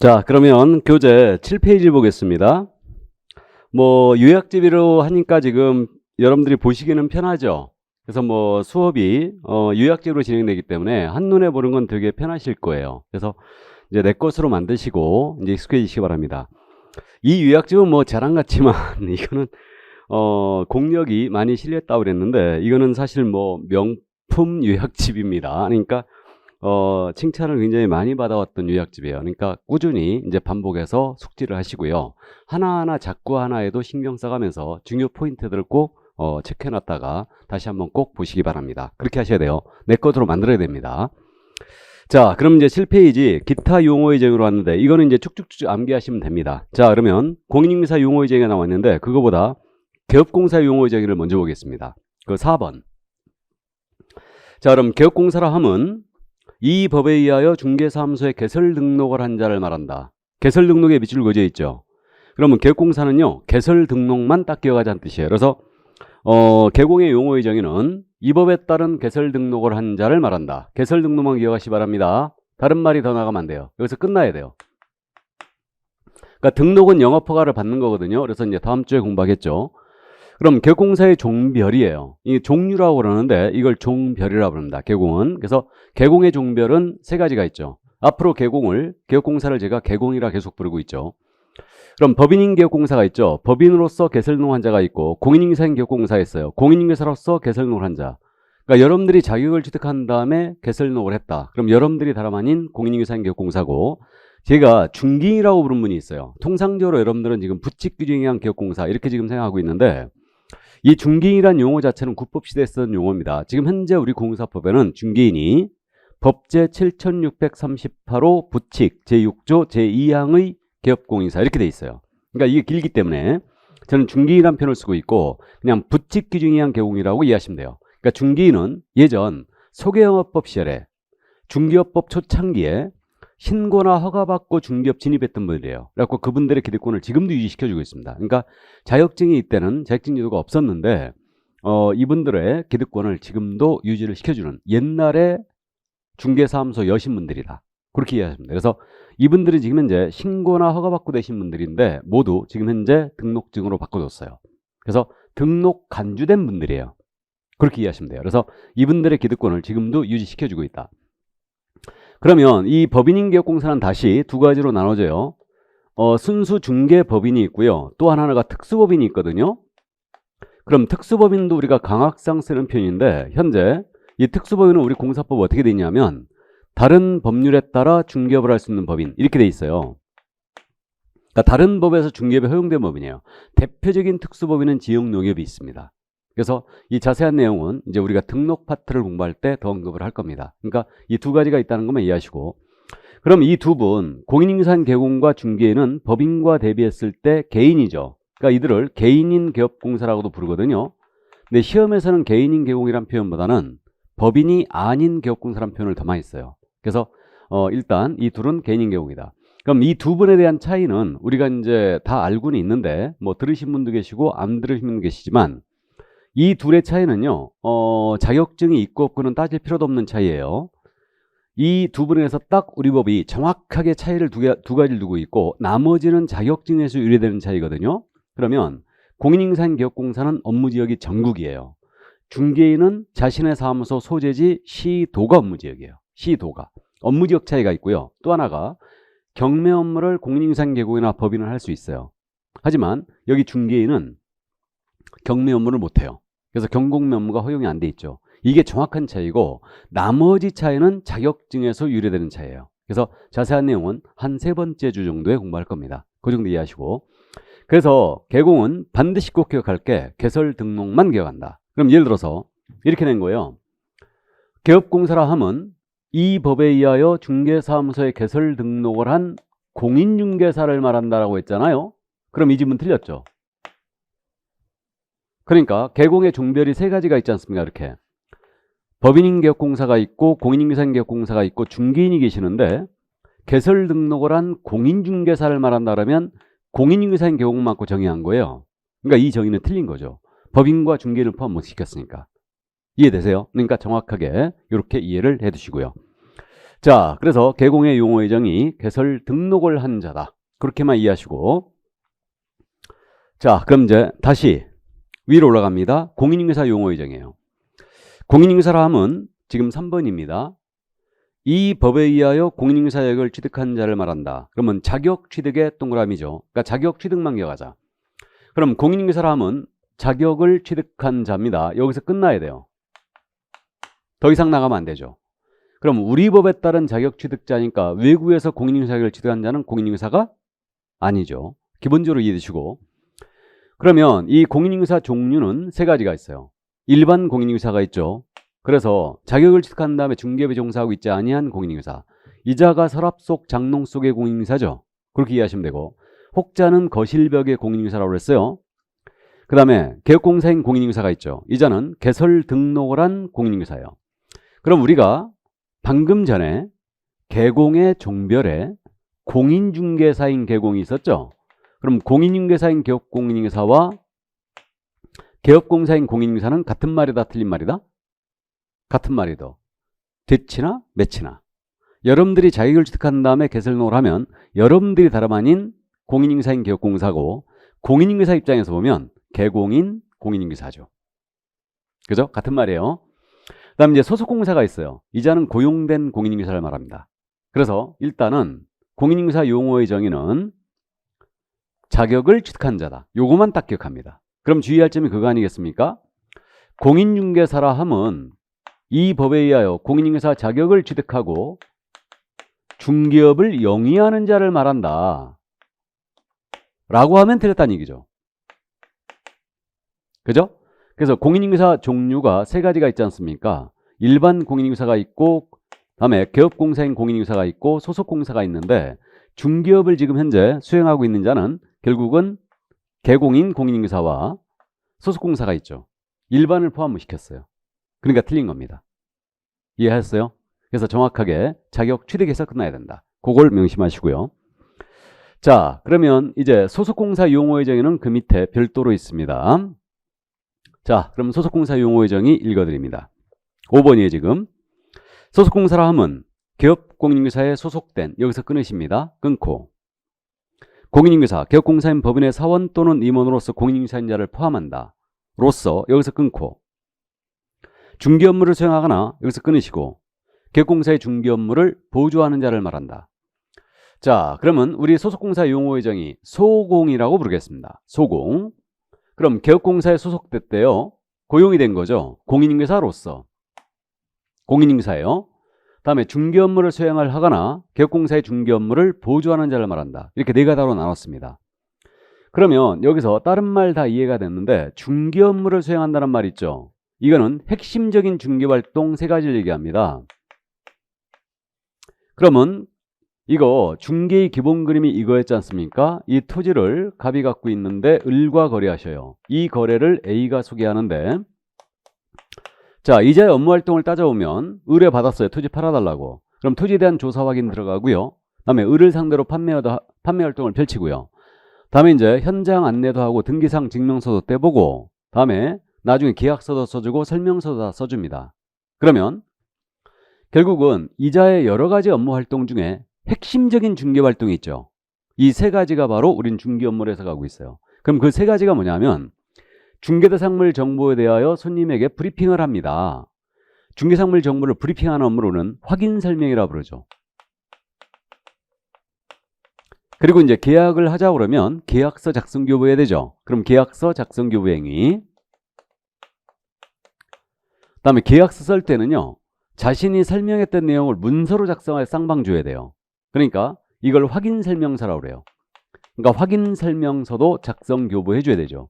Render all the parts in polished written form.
자, 그러면 교재 7페이지 보겠습니다. 뭐 요약집으로 하니까 지금 여러분들이 보시기는 편하죠. 그래서 뭐 수업이 요약집으로 진행되기 때문에 한눈에 보는 건 되게 편하실 거예요. 그래서 이제 내 것으로 만드시고 이제 익숙해지시기 바랍니다. 이 요약집은 뭐 자랑 같지만 이거는 공력이 많이 실렸다고 그랬는데 이거는 사실 뭐 명품 요약집입니다. 그러니까 칭찬을 굉장히 많이 받아왔던 요약집이에요. 그러니까 꾸준히 이제 반복해서 숙지를 하시고요. 하나하나 작구 하나에도 신경 써가면서 중요 포인트들을 꼭 체크해놨다가 다시 한번 꼭 보시기 바랍니다. 그렇게 하셔야 돼요. 내 것으로 만들어야 됩니다. 자, 그럼 이제 7페이지 기타 용어의정으로 왔는데 이거는 이제 쭉쭉쭉 암기하시면 됩니다. 자, 그러면 공인인사 용어의정이 나왔는데 그거보다 개업공사 용어의정을 먼저 보겠습니다. 그 4번. 자, 그럼 개업공사라 함은 이 법에 의하여 중개사무소에 개설 등록을 한 자를 말한다. 개설 등록에 밑줄 그어져 있죠. 그러면 개업공사는요, 개설 등록만 딱 기억하자는 뜻이에요. 그래서 개공의 용어의 정의는 이 법에 따른 개설 등록을 한 자를 말한다. 개설 등록만 기억하시 바랍니다. 다른 말이 더 나가면 안 돼요. 여기서 끝나야 돼요. 그러니까 등록은 영업허가를 받는 거거든요. 그래서 이제 다음 주에 공부하겠죠. 그럼 개공사의 종별이에요. 이 종류라고 그러는데 이걸 종별이라고 부릅니다. 개공은. 그래서 개공의 종별은 세 가지가 있죠. 앞으로 개업공사를 제가 개공이라 계속 부르고 있죠. 그럼 법인인 개업공사가 있죠. 법인으로서 개설등록 한 자가 있고 공인인사인 개업공사가 있어요. 공인인사로서 개설등록을 한 자. 그러니까 여러분들이 자격을 취득한 다음에 개설등록을 했다. 그럼 여러분들이 다름 아닌 공인인사인 개업공사고 제가 중개인이라고 부르는 분이 있어요. 통상적으로 여러분들은 지금 부칙규정에 의한 개업공사 이렇게 지금 생각하고 있는데 이 중개인이란 용어 자체는 국법시대에 쓰던 용어입니다. 지금 현재 우리 공사법에는 중개인이 법제 7638호 부칙 제6조 제2항의 개업공인사 이렇게 돼 있어요. 그러니까 이게 길기 때문에 저는 중개인이란 표현을 쓰고 있고 그냥 부칙규정에 의한 개공이라고 이해하시면 돼요. 그러니까 중개인은 예전 소개영업법 시절에 중개업법 초창기에 신고나 허가받고 중개업 진입했던 분들이에요. 그래서 그분들의 기득권을 지금도 유지시켜주고 있습니다. 그러니까 자격증이 이때는 자격증 제도가 없었는데 이분들의 기득권을 지금도 유지를 시켜주는 옛날의 중개사무소 여신분들이다. 그렇게 이해하시면 돼요. 그래서 이분들이 지금 현재 신고나 허가받고 되신 분들인데 모두 지금 현재 등록증으로 바꿔줬어요. 그래서 등록 간주된 분들이에요. 그렇게 이해하시면 돼요. 그래서 이분들의 기득권을 지금도 유지시켜주고 있다. 그러면 이 법인인 개업공사는 다시 두 가지로 나눠져요. 순수 중개법인이 있고요. 또 하나가 특수법인이 있거든요. 그럼 특수법인도 우리가 강학상 쓰는 편인데 현재 이 특수법인은 우리 공사법 어떻게 돼 있냐면 다른 법률에 따라 중개업을 할 수 있는 법인 이렇게 돼 있어요. 그러니까 다른 법에서 중개업이 허용된 법인이에요. 대표적인 특수법인은 지역농협이 있습니다. 그래서 이 자세한 내용은 이제 우리가 등록 파트를 공부할 때 더 언급을 할 겁니다. 그러니까 이 두 가지가 있다는 것만 이해하시고 그럼 이 두 분 공인인사인 개공과 중개인은 법인과 대비했을 때 개인이죠. 그러니까 이들을 개인인 개업공사라고도 부르거든요. 근데 시험에서는 개인인 개공이란 표현보다는 법인이 아닌 개업공사란 표현을 더 많이 써요. 그래서 일단 이 둘은 개인인 개공이다. 그럼 이 두 분에 대한 차이는 우리가 이제 다 알고는 있는데 뭐 들으신 분도 계시고 안 들으신 분도 계시지만 이 둘의 차이는요, 자격증이 있고 없고는 따질 필요도 없는 차이예요. 이 두 분에서 딱 우리 법이 정확하게 차이를 두 가지를 두고 있고 나머지는 자격증에서 유래되는 차이거든요. 그러면 공인인사인 개업공사는 업무지역이 전국이에요. 중개인은 자신의 사무소 소재지 시도가 업무지역이에요. 시도가. 업무지역 차이가 있고요. 또 하나가 경매 업무를 공인인사인 개공이나 법인은 할 수 있어요. 하지만 여기 중개인은 경매 업무를 못해요. 그래서 경공매 업무가 허용이 안 돼 있죠. 이게 정확한 차이고 나머지 차이는 자격증에서 유래되는 차이예요. 그래서 자세한 내용은 한 세 번째 주 정도에 공부할 겁니다. 그 정도 이해하시고 그래서 개공은 반드시 꼭 기억할 게 개설 등록만 기억한다. 그럼 예를 들어서 이렇게 낸 거예요. 개업공사라 함은 이 법에 의하여 중개사무소에 개설 등록을 한 공인중개사를 말한다라고 했잖아요. 그럼 이 집은 틀렸죠. 그러니까 개공의 종별이 세 가지가 있지 않습니까? 이렇게 법인인 개업공사가 있고 공인인사인 개업공사가 있고 중개인이 계시는데 개설 등록을 한 공인중개사를 말한다면 공인인사인 개공만 맞고 정의한 거예요. 그러니까 이 정의는 틀린 거죠. 법인과 중개인을 포함 못 시켰으니까. 이해되세요? 그러니까 정확하게 이렇게 이해를 해두시고요. 자, 그래서 개공의 용어의정이 개설 등록을 한 자다. 그렇게만 이해하시고. 자, 그럼 이제 다시 위로 올라갑니다. 공인인증사 용어의정이에요. 공인인증사라 하면 지금 3번입니다. 이 법에 의하여 공인인증사 자격을 취득한 자를 말한다. 그러면 자격 취득의 동그라미죠. 그러니까 자격 취득만 기억하자. 그럼 공인인증사라 하면 자격을 취득한 자입니다. 여기서 끝나야 돼요. 더 이상 나가면 안 되죠. 그럼 우리 법에 따른 자격 취득자니까 외국에서 공인인증사 자격을 취득한 자는 공인인증사가 아니죠. 기본적으로 이해되시고. 그러면 이 공인인증사 종류는 세 가지가 있어요. 일반 공인인증사가 있죠. 그래서 자격을 취득한 다음에 중개업에 종사하고 있지 아니한 공인인증사. 이자가 서랍 속 장롱 속의 공인인증사죠. 그렇게 이해하시면 되고, 혹자는 거실벽의 공인인증사라고 그랬어요. 그 다음에 개업공사인 공인인증사가 있죠. 이자는 개설 등록을 한 공인인증사예요. 그럼 우리가 방금 전에 개공의 종별에 공인중개사인 개공이 있었죠. 그럼 공인중개사인 개업공인인증사와 개업공사인 공인인증사는 같은 말이다, 틀린 말이다? 같은 말이다. 뒤치나 매치나. 여러분들이 자격을 취득한 다음에 개설 등록을 하면 여러분들이 다름 아닌 공인인증사인 개업공사고, 공인인증사 입장에서 보면 개공인 공인인증사죠. 그죠? 같은 말이에요. 그 다음 이제 소속공사가 있어요. 이자는 고용된 공인인증사를 말합니다. 그래서 일단은 공인인증사 용어의 정의는 자격을 취득한 자다. 요거만 딱 기억합니다. 그럼 주의할 점이 그거 아니겠습니까? 공인중개사라 함은 이 법에 의하여 공인인증사 자격을 취득하고 중개업을 영위하는 자를 말한다. 라고 하면 틀렸다는 얘기죠. 그죠? 그래서 공인인증사 종류가 세 가지가 있지 않습니까? 일반 공인인증사가 있고, 다음에 개업공사인 공인인증사가 있고, 소속공사가 있는데, 중개업을 지금 현재 수행하고 있는 자는 결국은 개공인 공인인증사와 소속공사가 있죠. 일반을 포함시켰어요. 그러니까 틀린 겁니다. 이해하셨어요? 그래서 정확하게 자격 취득해서 끝나야 된다. 그걸 명심하시고요. 자, 그러면 이제 소속공사 용어의 정의는 그 밑에 별도로 있습니다. 자, 그럼 소속공사 용어의 정의 읽어드립니다. 5번이에요, 지금. 소속공사라 함은 개업공인인증사에 소속된, 여기서 끊으십니다. 끊고. 공인인증사, 개업공사인 법인의 사원 또는 임원으로서 공인인증사인자를 포함한다. 로서, 여기서 끊고. 중개 업무를 수행하거나, 여기서 끊으시고. 개업공사의 중개 업무를 보조하는 자를 말한다. 자, 그러면 우리 소속공사 용어의 정의 소공이라고 부르겠습니다. 소공. 그럼 개업공사에 소속됐대요. 고용이 된 거죠. 공인인증사로서. 공인인증사예요. 다음에 중개 업무를 수행을 하거나 개업공사의 중개 업무를 보조하는 자를 말한다. 이렇게 네 가닥으로 나눴습니다. 그러면 여기서 다른 말 다 이해가 됐는데 중개 업무를 수행한다는 말 있죠. 이거는 핵심적인 중개활동 세 가지를 얘기합니다. 그러면 이거 중개의 기본 그림이 이거였지 않습니까? 이 토지를 갑이 갖고 있는데 을과 거래하셔요. 이 거래를 A가 소개하는데, 자, 이자의 업무 활동을 따져보면 의뢰 받았어요. 토지 팔아달라고. 그럼 토지에 대한 조사 확인 들어가고요. 다음에 을을 상대로 판매 활동을 펼치고요. 다음에 이제 현장 안내도 하고 등기상 증명서도 떼보고, 다음에 나중에 계약서도 써주고 설명서도 다 써줍니다. 그러면 결국은 이자의 여러 가지 업무 활동 중에 핵심적인 중개 활동이 있죠. 이 세 가지가 바로 우린 중개 업무를 해석하고 있어요. 그럼 그 세 가지가 뭐냐면 중개대상물 정보에 대하여 손님에게 브리핑을 합니다. 중개상물 정보를 브리핑하는 업무로는 확인 설명이라고 부르죠. 그리고 이제 계약을 하자 그러면 계약서 작성 교부해야 되죠. 그럼 계약서 작성 교부 행위. 그다음에 계약서 쓸 때는요. 자신이 설명했던 내용을 문서로 작성하여 쌍방 줘야 돼요. 그러니까 이걸 확인 설명서라고 그래요. 그러니까 확인 설명서도 작성 교부해 줘야 되죠.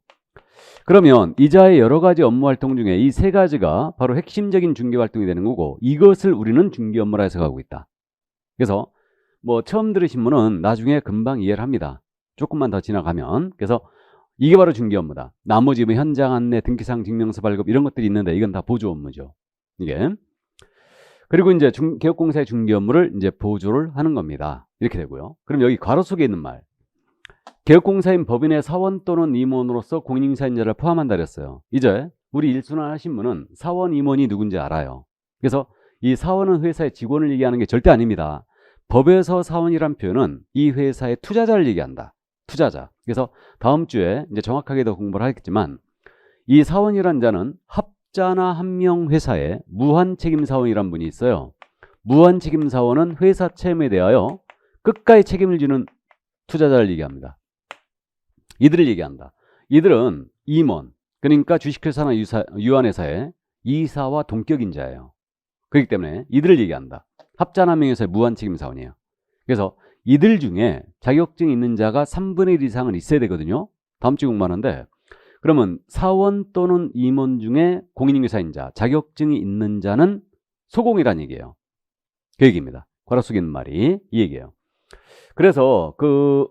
그러면 이자의 여러 가지 업무 활동 중에 이 세 가지가 바로 핵심적인 중개 활동이 되는 거고, 이것을 우리는 중개 업무라 해석하고 있다. 그래서 뭐 처음 들으신 분은 나중에 금방 이해를 합니다. 조금만 더 지나가면. 그래서 이게 바로 중개 업무다. 나머지 뭐 현장 안내, 등기상 증명서 발급 이런 것들이 있는데 이건 다 보조 업무죠. 이게. 그리고 이제 개업공사의 중개 업무를 이제 보조를 하는 겁니다. 이렇게 되고요. 그럼 여기 괄호 속에 있는 말. 개업공사인 법인의 사원 또는 임원으로서 공인인증사인자를 포함한다 그랬어요. 이제 우리 일순환 하신 분은 사원, 임원이 누군지 알아요. 그래서 이 사원은 회사의 직원을 얘기하는 게 절대 아닙니다. 법에서 사원이란 표현은 이 회사의 투자자를 얘기한다. 투자자. 그래서 다음 주에 이제 정확하게 더 공부를 하겠지만 이 사원이란 자는 합자나 한명 회사에 무한책임 사원이란 분이 있어요. 무한책임 사원은 회사 채무에 대하여 끝까지 책임을 지는 투자자를 얘기합니다. 이들을 얘기한다. 이들은 임원, 그러니까 주식회사나 유한회사의 이사와 동격인 자예요. 그렇기 때문에 이들을 얘기한다. 합자나 한명회사의 무한책임 사원이에요. 그래서 이들 중에 자격증이 있는 자가 3분의 1 이상은 있어야 되거든요. 다음 주에 공부하는데 그러면 사원 또는 임원 중에 공인인계사인 자, 자격증이 있는 자는 소공이란 얘기예요. 그 얘기입니다. 괄호 속에 있는 말이 이 얘기예요. 그래서 그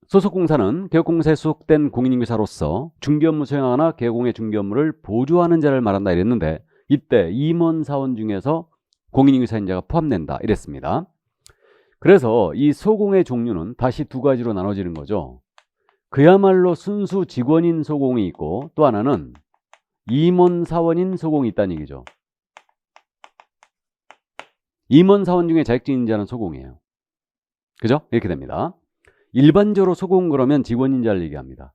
소속공사는 개업공사에 소속된 공인인계사로서 중개업무 수행하거나 개공의 중개업무를 보조하는 자를 말한다 이랬는데 이때 임원 사원 중에서 공인인계사인 자가 포함된다 이랬습니다. 그래서 이 소공의 종류는 다시 두 가지로 나눠지는 거죠. 그야말로 순수 직원인 소공이 있고 또 하나는 임원 사원인 소공이 있다는 얘기죠. 임원 사원 중에 자격증인 자는 소공이에요. 그죠? 이렇게 됩니다. 일반적으로 소공 그러면 직원인 자를 얘기합니다.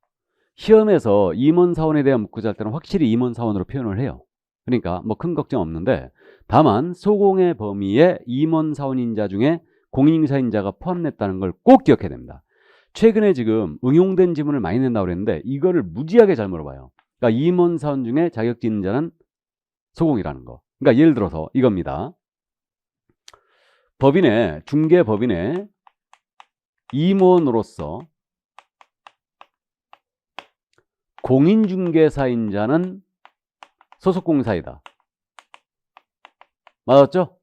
시험에서 임원 사원에 대한 묻고자 할 때는 확실히 임원 사원으로 표현을 해요. 그러니까 뭐 큰 걱정 없는데 다만 소공의 범위에 임원 사원인 자 중에 공인인계사인 자가 포함됐다는 걸 꼭 기억해야 됩니다. 최근에 지금 응용된 지문을 많이 낸다고 그랬는데 이거를 무지하게 잘 물어봐요. 그러니까 임원 사원 중에 자격증 있는 자는 소공이라는 거. 그러니까 예를 들어서 이겁니다. 법인의 중개법인의 임원으로서 공인중개사인 자는 소속공사이다. 맞았죠?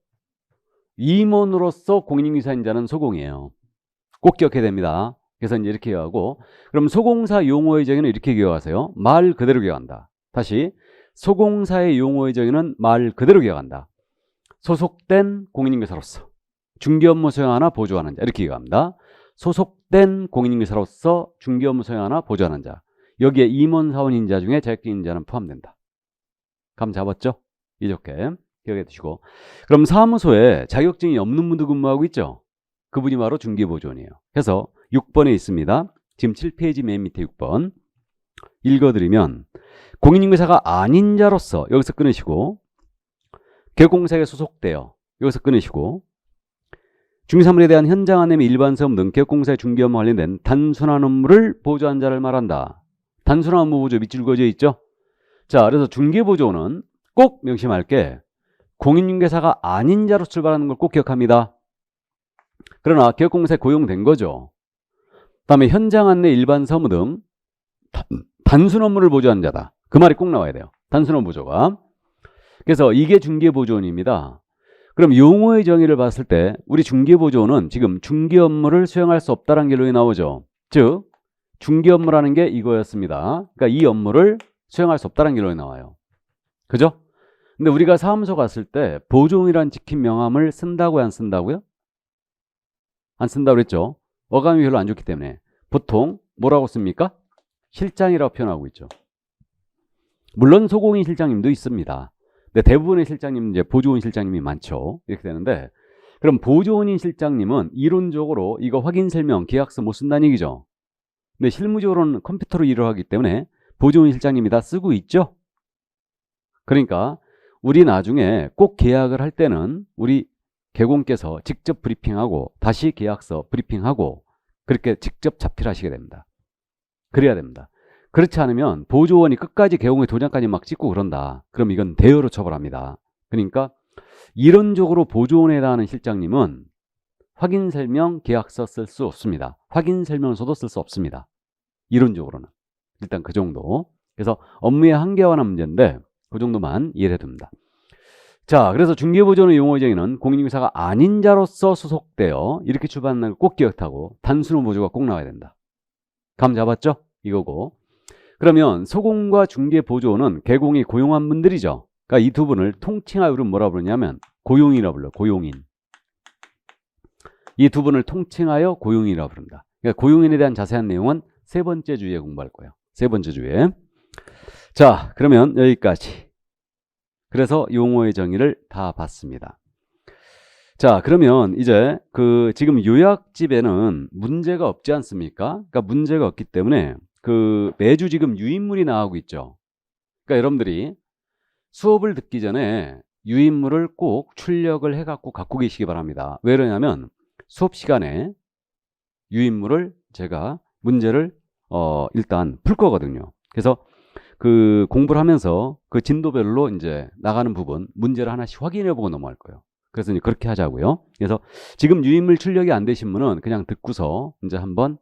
임원으로서 공인중개사인 자는 소공이에요. 꼭 기억해야 됩니다. 그래서 이제 이렇게 기억하고 그럼 소공사 용어의 정의는 이렇게 기억하세요. 말 그대로 기억한다. 다시 소공사의 용어의 정의는 말 그대로 기억한다. 소속된 공인중개사로서 중개업무 수행하나 보조하는 자 이렇게 기억합니다. 소속된 공인인계사로서 중개업무 수행하나 보조하는 자. 여기에 임원 사원인 자 중에 자격증인 자는 포함된다. 감 잡았죠? 이렇게 기억해 두시고 그럼 사무소에 자격증이 없는 분도 근무하고 있죠? 그분이 바로 중개보조원이에요. 그래서 6번에 있습니다. 지금 7페이지 맨 밑에 6번 읽어드리면 공인인계사가 아닌 자로서 여기서 끊으시고 개공사에 소속되어 여기서 끊으시고 중개사물에 대한 현장 안내 및 일반 사업 등 개업공사의 중개업무 관련된 단순한 업무를 보조한 자를 말한다. 단순한 업무 보조 밑줄 그어져 있죠? 자, 그래서 중개보조는 꼭 명심할 게 공인중개사가 아닌 자로 출발하는 걸 꼭 기억합니다. 그러나 개업공사에 고용된 거죠. 다음에 현장 안내 일반 사무 등 단순 업무를 보조하는 자다. 그 말이 꼭 나와야 돼요. 단순 업무 보조가. 그래서 이게 중개보조원입니다. 그럼 용어의 정의를 봤을 때 우리 중개보조원은 지금 중개 업무를 수행할 수 없다는 결론이 나오죠. 즉 중개 업무라는 게 이거였습니다. 그러니까 이 업무를 수행할 수 없다는 결론이 나와요. 그죠? 근데 우리가 사무소 갔을 때 보조원이라는 지킨 명함을 쓴다고요, 안 쓴다고요? 안 쓴다고 그랬죠. 어감이 별로 안 좋기 때문에 보통 뭐라고 씁니까? 실장이라고 표현하고 있죠. 물론 소공인 실장님도 있습니다. 근데 대부분의 실장님은 이제 보조원 실장님이 많죠. 이렇게 되는데 그럼 보조원인 실장님은 이론적으로 이거 확인 설명 계약서 못 쓴다는 얘기죠. 근데 실무적으로는 컴퓨터로 일을 하기 때문에 보조원 실장님이 다 쓰고 있죠. 그러니까 우리 나중에 꼭 계약을 할 때는 우리 개공께서 직접 브리핑하고 다시 계약서 브리핑하고 그렇게 직접 잡필하시게 됩니다. 그래야 됩니다. 그렇지 않으면 보조원이 끝까지 개공의 도장까지 막 찍고 그런다. 그럼 이건 대여로 처벌합니다. 그러니까 이론적으로 보조원에 해당하는 실장님은 확인설명 계약서 쓸 수 없습니다. 확인설명서도 쓸 수 없습니다. 이론적으로는. 일단 그 정도. 그래서 업무의 한계화는 문제인데 그 정도만 이해를 해둡니다. 자, 그래서 중개보조원의 용어의 정의는 공인중개사가 아닌 자로서 소속되어 이렇게 출발하는 걸 꼭 기억하고 단순한 보조가 꼭 나와야 된다. 감 잡았죠? 이거고. 그러면 소공과 중개보조원은 개공이 고용한 분들이죠. 그러니까 이 두 분을 통칭하여 우리는 뭐라 부르냐면 고용이라 불러. 고용인. 이 두 분을 통칭하여 고용인이라 부른다. 그러니까 고용인에 대한 자세한 내용은 세 번째 주에 공부할 거예요. 세 번째 주에. 자, 그러면 여기까지. 그래서 용어의 정의를 다 봤습니다. 자, 그러면 이제 그 지금 요약집에는 문제가 없지 않습니까? 그러니까 문제가 없기 때문에 그 매주 지금 유인물이 나오고 있죠. 그러니까 여러분들이 수업을 듣기 전에 유인물을 꼭 출력을 해갖고 갖고 계시기 바랍니다. 왜 그러냐면 수업 시간에 유인물을 제가 문제를 일단 풀 거거든요. 그래서 그 공부를 하면서 그 진도별로 이제 나가는 부분 문제를 하나씩 확인해 보고 넘어갈 거예요. 그래서 이제 그렇게 하자고요. 그래서 지금 유인물 출력이 안 되신 분은 그냥 듣고서 이제 한번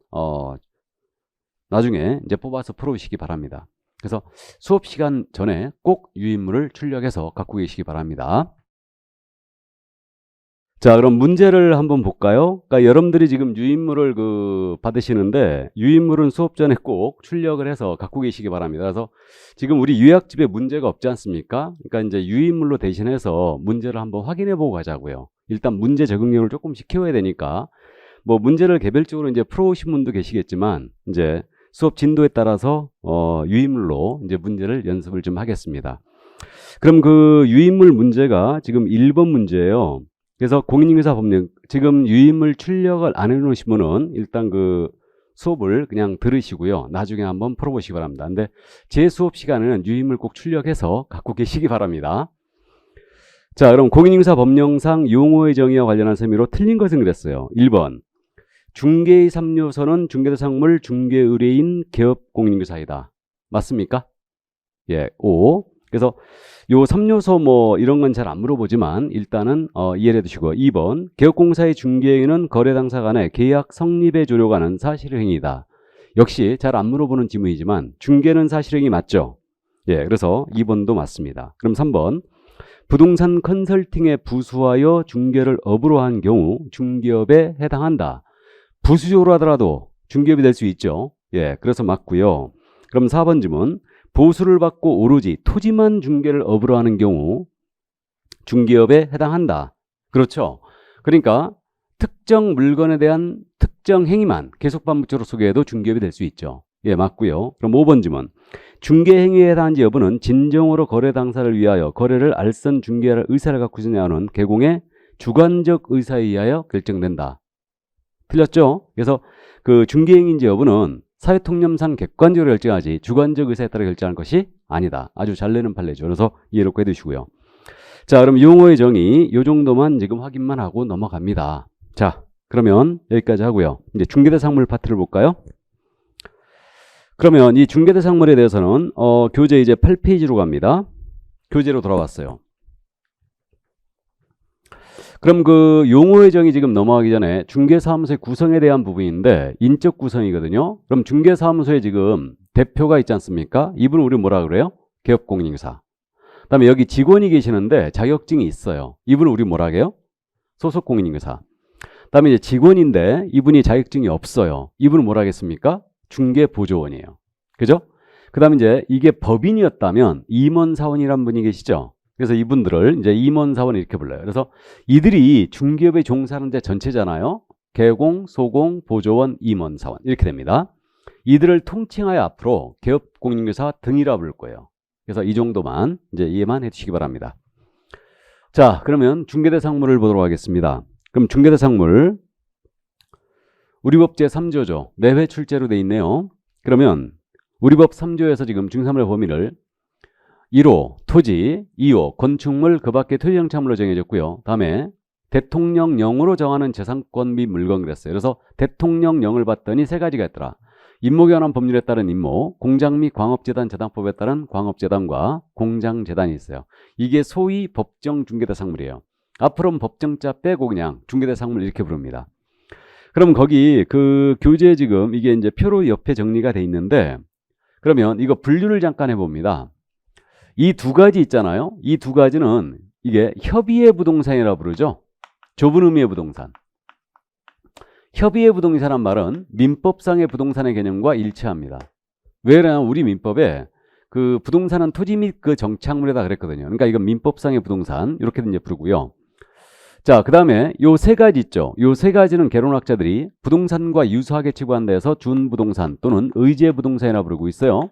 나중에 이제 뽑아서 풀어오시기 바랍니다. 그래서 수업 시간 전에 꼭 유인물을 출력해서 갖고 계시기 바랍니다. 자, 그럼 문제를 한번 볼까요? 그러니까 여러분들이 지금 유인물을 받으시는데 유인물은 수업 전에 꼭 출력을 해서 갖고 계시기 바랍니다. 그래서 지금 우리 요약집에 문제가 없지 않습니까? 그러니까 이제 유인물로 대신해서 문제를 한번 확인해 보고 가자고요. 일단 문제 적응력을 조금씩 키워야 되니까 뭐 문제를 개별적으로 이제 풀어오신 분도 계시겠지만 이제 수업 진도에 따라서 유인물로 이제 문제를 연습을 좀 하겠습니다. 그럼 그 유인물 문제가 지금 1번 문제예요. 그래서 공인중개사 법령 지금 유인물 출력을 안 해놓으신 분은 일단 그 수업을 그냥 들으시고요. 나중에 한번 풀어보시기 바랍니다. 근데 제 수업 시간에는 유인물 꼭 출력해서 갖고 계시기 바랍니다. 자, 그럼 공인중개사 법령상 용어의 정의와 관련한 셈의로 틀린 것은 그랬어요. 1번 중개의 3요소는 중개대상물, 중개의뢰인, 개업공인중개사이다. 맞습니까? 예, 5. 그래서 요 3요소 뭐 이런 건 잘 안 물어보지만 일단은 이해를 해두시고 2번 개업공사의 중개행위는 거래 당사 간의 계약 성립에 조력하는 사실행위이다. 역시 잘 안 물어보는 지문이지만 중개는 사실행위 맞죠? 예, 그래서 2번도 맞습니다. 그럼 3번 부동산 컨설팅에 부수하여 중개를 업으로 한 경우 중개업에 해당한다. 부수적으로 하더라도 중개업이 될 수 있죠. 예, 그래서 맞고요. 그럼 4번 질문 보수를 받고 오로지 토지만 중개를 업으로 하는 경우 중개업에 해당한다. 그렇죠. 그러니까 특정 물건에 대한 특정 행위만 계속 반복적으로 소개해도 중개업이 될 수 있죠. 예, 맞고요. 그럼 5번 질문 중개 행위에 해당한지 여부는 진정으로 거래 당사를 위하여 거래를 알선 중개할 의사를 갖고 있느냐는 개공의 주관적 의사에 의하여 결정된다. 틀렸죠? 그래서 그 중개 행위인지 여부는 사회통념상 객관적으로 결정하지 주관적 의사에 따라 결정하는 것이 아니다. 아주 잘 내는 판례죠. 그래서 이해롭게 해두시고요. 자, 그럼 용어의 정의 요 정도만 지금 확인만 하고 넘어갑니다. 자, 그러면 여기까지 하고요. 이제 중개대상물 파트를 볼까요? 그러면 이 중개대상물에 대해서는 교재 이제 8페이지로 갑니다. 교재로 돌아왔어요. 그럼 그 용어의 정의 지금 넘어가기 전에 중개사무소의 구성에 대한 부분인데 인적 구성이거든요. 그럼 중개사무소에 지금 대표가 있지 않습니까? 이분은 우리 뭐라 그래요? 개업공인중개사. 그다음에 여기 직원이 계시는데 자격증이 있어요. 이분은 우리 뭐라 해요? 소속공인중개사. 그다음에 이제 직원인데 이분이 자격증이 없어요. 이분은 뭐라 하겠습니까? 중개보조원이에요. 그죠? 그다음에 이제 이게 법인이었다면 임원사원이란 분이 계시죠? 그래서 이분들을 이제 임원사원 이렇게 불러요. 그래서 이들이 중개업에 종사하는 데 전체잖아요. 개공, 소공, 보조원, 임원사원 이렇게 됩니다. 이들을 통칭하여 앞으로 개업공인중개사 등이라 부를 거예요. 그래서 이 정도만 이제 이해만 해주시기 바랍니다. 자, 그러면 중개대상물을 보도록 하겠습니다. 그럼 중개대상물 우리 법 제3조죠. 매회 출제로 돼 있네요. 그러면 우리 법 3조에서 지금 중개사물의 범위를 1호 토지, 2호 건축물 그 밖의 토지정착물로 정해졌고요. 다음에 대통령령으로 정하는 재산권 및 물건 그랬어요. 그래서 대통령령을 봤더니 세 가지가 있더라. 임목에 관한 법률에 따른 임목, 공장 및 광업재단 재단법에 따른 광업재단과 공장재단이 있어요. 이게 소위 법정 중개대상물이에요. 앞으로는 법정자 빼고 그냥 중개대상물 이렇게 부릅니다. 그럼 거기 그 교재 지금 이게 이제 표로 옆에 정리가 돼 있는데 그러면 이거 분류를 잠깐 해봅니다. 이 두 가지 있잖아요. 이 두 가지는 이게 협의의 부동산이라고 부르죠. 좁은 의미의 부동산. 협의의 부동산이라는 말은 민법상의 부동산의 개념과 일치합니다. 왜 그러냐면 우리 민법에 그 부동산은 토지 및 그 정착물이다 그랬거든요. 그러니까 이건 민법상의 부동산 이렇게 이제 부르고요. 자, 그 다음에 요 세 가지 있죠. 요 세 가지는 개론학자들이 부동산과 유사하게 치부한 데에서 준부동산 또는 의제 부동산이라고 부르고 있어요.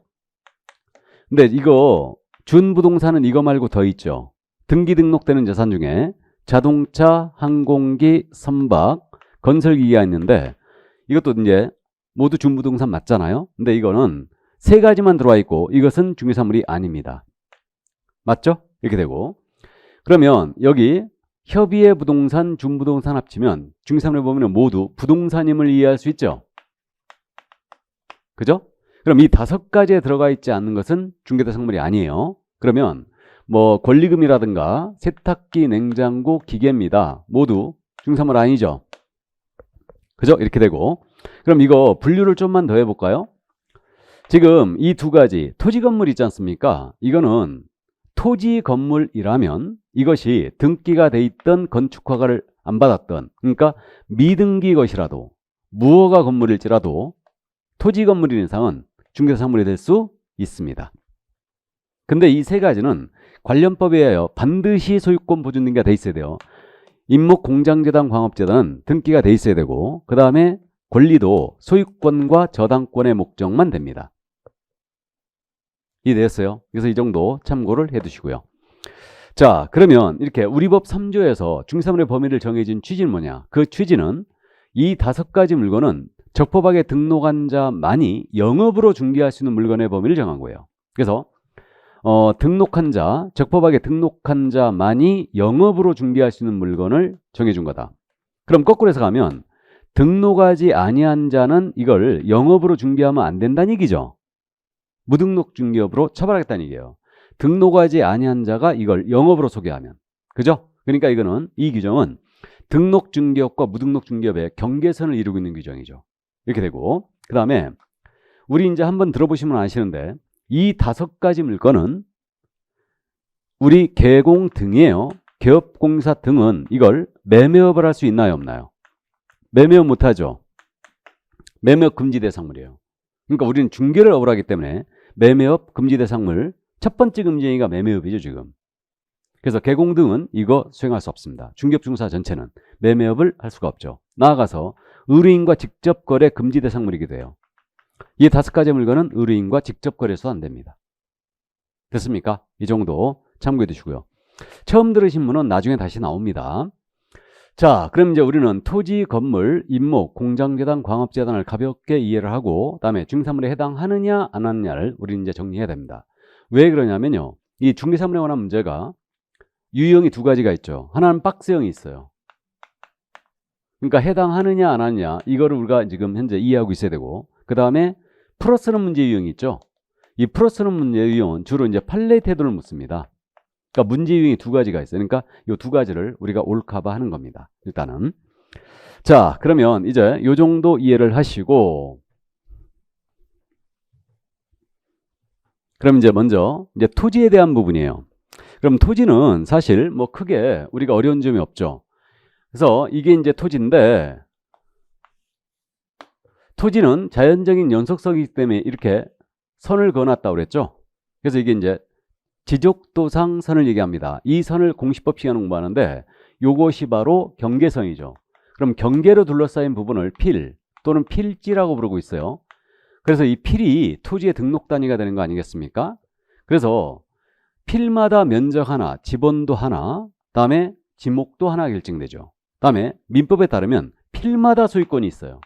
근데 이거 준부동산은 이거 말고 더 있죠. 등기 등록되는 자산 중에 자동차, 항공기, 선박, 건설기기가 있는데 이것도 이제 모두 준부동산 맞잖아요. 근데 이거는 세 가지만 들어와 있고 이것은 중개사물이 아닙니다. 맞죠? 이렇게 되고 그러면 여기 협의의 부동산, 준부동산 합치면 중개사물에 보면 모두 부동산임을 이해할 수 있죠? 그죠? 그럼 이 5가지에 들어가 있지 않는 것은 중개대상물이 아니에요. 그러면 뭐 권리금이라든가 세탁기, 냉장고, 기계입니다. 모두 중개사물 아니죠? 그죠? 이렇게 되고 그럼 이거 분류를 좀만 더 해볼까요? 지금 이 2가지 토지 건물 있지 않습니까? 이거는 토지 건물이라면 이것이 등기가 돼 있던 건축 허가를 안 받았던 그러니까 미등기 것이라도 무허가 건물일지라도 토지 건물인 이상은 중개사물이 될 수 있습니다. 근데 이 3가지는 관련법에 의하여 반드시 소유권 보존 등기가 돼 있어야 돼요. 임목공장재단, 광업재단은 등기가 돼 있어야 되고 그 다음에 권리도 소유권과 저당권의 목적만 됩니다. 이해됐어요? 그래서 이 정도 참고를 해두시고요. 자, 그러면 이렇게 우리 법 3조에서 중개사물의 범위를 정해진 취지는 뭐냐? 그 취지는 이 5가지 물건은 적법하게 등록한 자만이 영업으로 중개할 수 있는 물건의 범위를 정한 거예요. 그래서 등록한 자, 적법하게 등록한 자만이 영업으로 중개할 수 있는 물건을 정해준 거다. 그럼 거꾸로 해서 가면 등록하지 아니한 자는 이걸 영업으로 중개하면 안 된다는 얘기죠. 무등록 중개업으로 처벌하겠다는 얘기예요. 등록하지 아니한 자가 이걸 영업으로 소개하면. 그죠? 그러니까 이거는 이 규정은 등록 중개업과 무등록 중개업의 경계선을 이루고 있는 규정이죠. 이렇게 되고 그 다음에 우리 이제 한번 들어보시면 아시는데 이 5가지 물건은 우리 개공 등이에요. 개업공사 등은 이걸 매매업을 할 수 있나요? 없나요? 매매업 못하죠. 매매업 금지 대상물이에요. 그러니까 우리는 중개를 업을 하기 때문에 매매업 금지 대상물 첫 번째 금지 행위가 매매업이죠 지금. 그래서 개공 등은 이거 수행할 수 없습니다. 중개업 중개사 전체는 매매업을 할 수가 없죠. 나아가서 의뢰인과 직접 거래 금지 대상물이기도 해요. 이 5가지 물건은 의뢰인과 직접 거래해서 안 됩니다. 됐습니까? 이 정도 참고해 두시고요. 처음 들으신 분은 나중에 다시 나옵니다. 자, 그럼 이제 우리는 토지, 건물, 임목, 공장재단, 광업재단을 가볍게 이해를 하고 그다음에 중개사물에 해당하느냐 안 하느냐를 우리는 이제 정리해야 됩니다. 왜 그러냐면요. 이 중개사물에 관한 문제가 유형이 2가지가 있죠. 하나는 박스형이 있어요. 그러니까 해당하느냐 안 하느냐 이거를 우리가 지금 현재 이해하고 있어야 되고 그 다음에 풀어쓰는 문제 유형이 있죠. 이 풀어쓰는 문제 유형은 주로 이제 판례 태도를 묻습니다. 그러니까 문제 유형이 2가지가 있어요. 그러니까 이 2가지를 우리가 올카바 하는 겁니다. 일단은 자 그러면 이제 이 정도 이해를 하시고 그럼 이제 먼저 이제 토지에 대한 부분이에요. 그럼 토지는 사실 뭐 크게 우리가 어려운 점이 없죠. 그래서 이게 이제 토지인데 토지는 자연적인 연속성이기 때문에 이렇게 선을 그어놨다고 그랬죠. 그래서 이게 이제 지적도상 선을 얘기합니다. 이 선을 공시법 시간에 공부하는데 이것이 바로 경계선이죠. 그럼 경계로 둘러싸인 부분을 필 또는 필지라고 부르고 있어요. 그래서 이 필이 토지의 등록 단위가 되는 거 아니겠습니까? 그래서 필마다 면적 하나, 지번도 하나, 다음에 지목도 하나 결정되죠. 다음에 민법에 따르면 필마다 소유권이 있어요.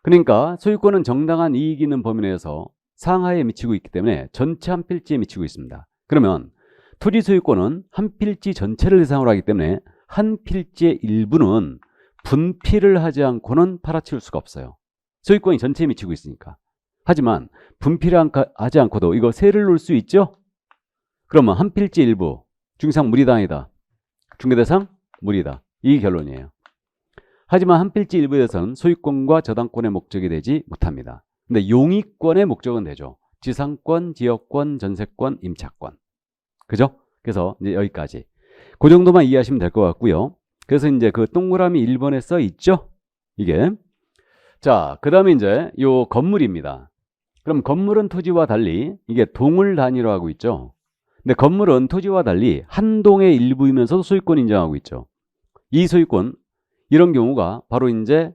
그러니까 소유권은 정당한 이익이 있는 범위 내에서 상하에 미치고 있기 때문에 전체 한 필지에 미치고 있습니다. 그러면 토지 소유권은 한 필지 전체를 대상으로 하기 때문에 한 필지의 일부는 분필을 하지 않고는 팔아치울 수가 없어요. 소유권이 전체에 미치고 있으니까. 하지만 분필을 하지 않고도 이거 세를 놓을 수 있죠? 그러면 한 필지 일부 중개상 무리당이다. 중개대상 무리다. 이 결론이에요. 하지만 한 필지 일부에 대해서는 소유권과 저당권의 목적이 되지 못합니다. 근데 용익권의 목적은 되죠. 지상권, 지역권, 전세권, 임차권. 그죠? 그래서 이제 여기까지. 그 정도만 이해하시면 될 것 같고요. 그래서 이제 그 동그라미 1번에 써 있죠? 이게. 자, 그 다음에 이제 요 건물입니다. 그럼 건물은 토지와 달리 이게 동을 단위로 하고 있죠. 근데 건물은 토지와 달리 한 동의 일부이면서도 소유권 인정하고 있죠. 이 소유권, 이런 경우가 바로 이제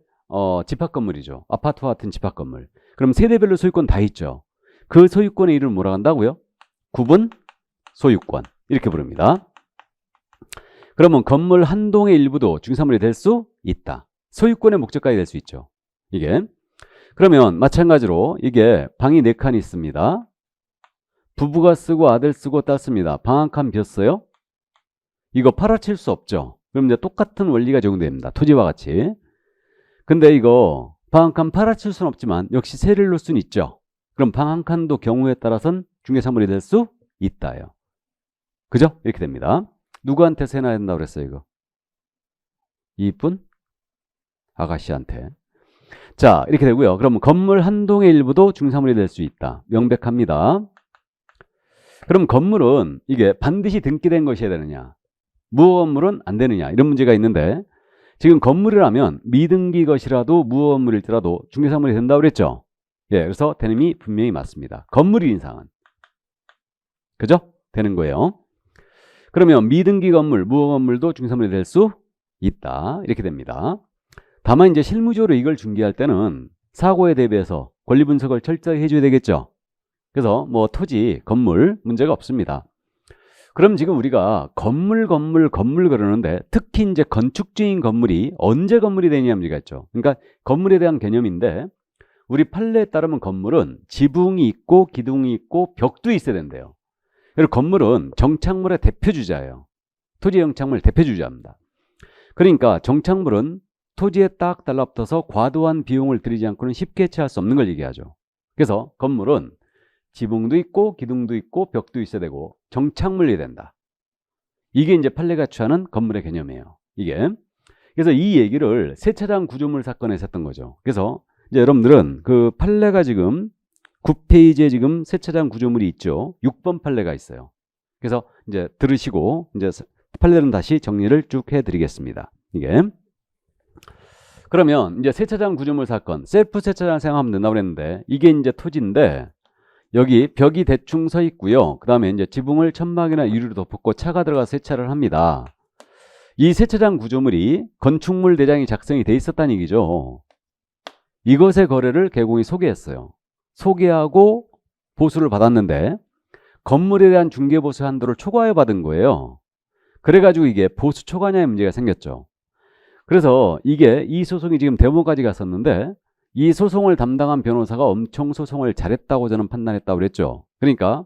집합건물이죠. 아파트와 같은 집합건물. 그럼 세대별로 소유권 다 있죠. 그 소유권의 이름을 뭐라 한다고요? 구분 소유권 이렇게 부릅니다. 그러면 건물 한 동의 일부도 중개사물이 될 수 있다. 소유권의 목적까지 될 수 있죠. 이게. 그러면 마찬가지로 이게 방이 4칸이 있습니다. 부부가 쓰고 아들 쓰고 딸 씁니다. 방 한 칸 비었어요. 이거 팔아칠 수 없죠. 그럼 이제 똑같은 원리가 적용됩니다. 토지와 같이. 근데 이거 방 한 칸 팔아칠 수는 없지만 역시 세를 놓을 수는 있죠. 그럼 방 한 칸도 경우에 따라서는 중개사물이 될 수 있다요. 그죠? 이렇게 됩니다. 누구한테 세나 된다고 그랬어요, 이거? 이쁜 아가씨한테. 자, 이렇게 되고요. 그러면 건물 한 동의 일부도 중개사물이 될 수 있다. 명백합니다. 그럼 건물은 이게 반드시 등기된 것이어야 되느냐, 무허 건물은 안 되느냐, 이런 문제가 있는데, 지금 건물이라면 미등기 것이라도 무허 건물일지라도 중개사물이 된다고 그랬죠. 예, 그래서 되는이 분명히 맞습니다. 건물인 이상은. 그죠? 되는 거예요. 그러면 미등기 건물, 무허 건물도 중개사물이 될 수 있다. 이렇게 됩니다. 다만 이제 실무적으로 이걸 중개할 때는 사고에 대비해서 권리 분석을 철저히 해줘야 되겠죠. 그래서 뭐 토지, 건물 문제가 없습니다. 그럼 지금 우리가 건물 그러는데 특히 이제 건축주인 건물이 언제 건물이 되느냐 문제가 있죠. 그러니까 건물에 대한 개념인데 우리 판례에 따르면 건물은 지붕이 있고 기둥이 있고 벽도 있어야 된대요. 그리고 건물은 정착물의 대표주자예요. 토지 정착물 대표주자입니다. 그러니까 정착물은 토지에 딱 달라붙어서 과도한 비용을 들이지 않고는 쉽게 해체할 수 없는 걸 얘기하죠. 그래서 건물은 지붕도 있고 기둥도 있고 벽도 있어야 되고 정착물이 된다. 이게 이제 판례가 취하는 건물의 개념이에요. 이게. 그래서 이 얘기를 세차장 구조물 사건에서 했던 거죠. 그래서 이제 여러분들은 그 판례가 지금 9페이지에 지금 세차장 구조물이 있죠. 6번 판례가 있어요. 그래서 이제 들으시고 이제 판례는 다시 정리를 쭉 해드리겠습니다. 이게. 그러면 이제 세차장 구조물 사건, 셀프 세차장 생각하면 된다고 그랬는데 이게 이제 토지인데 여기 벽이 대충 서 있고요. 그 다음에 이제 지붕을 천막이나 유리로 덮었고 차가 들어가서 세차를 합니다. 이 세차장 구조물이 건축물 대장이 작성이 돼 있었다는 얘기죠. 이것의 거래를 개공이 소개했어요. 소개하고 보수를 받았는데 건물에 대한 중개보수 한도를 초과해 받은 거예요. 그래가지고 이게 보수 초과냐의 문제가 생겼죠. 그래서 이게 이 소송이 지금 대법원까지 갔었는데 이 소송을 담당한 변호사가 엄청 소송을 잘했다고 저는 판단했다고 그랬죠. 그러니까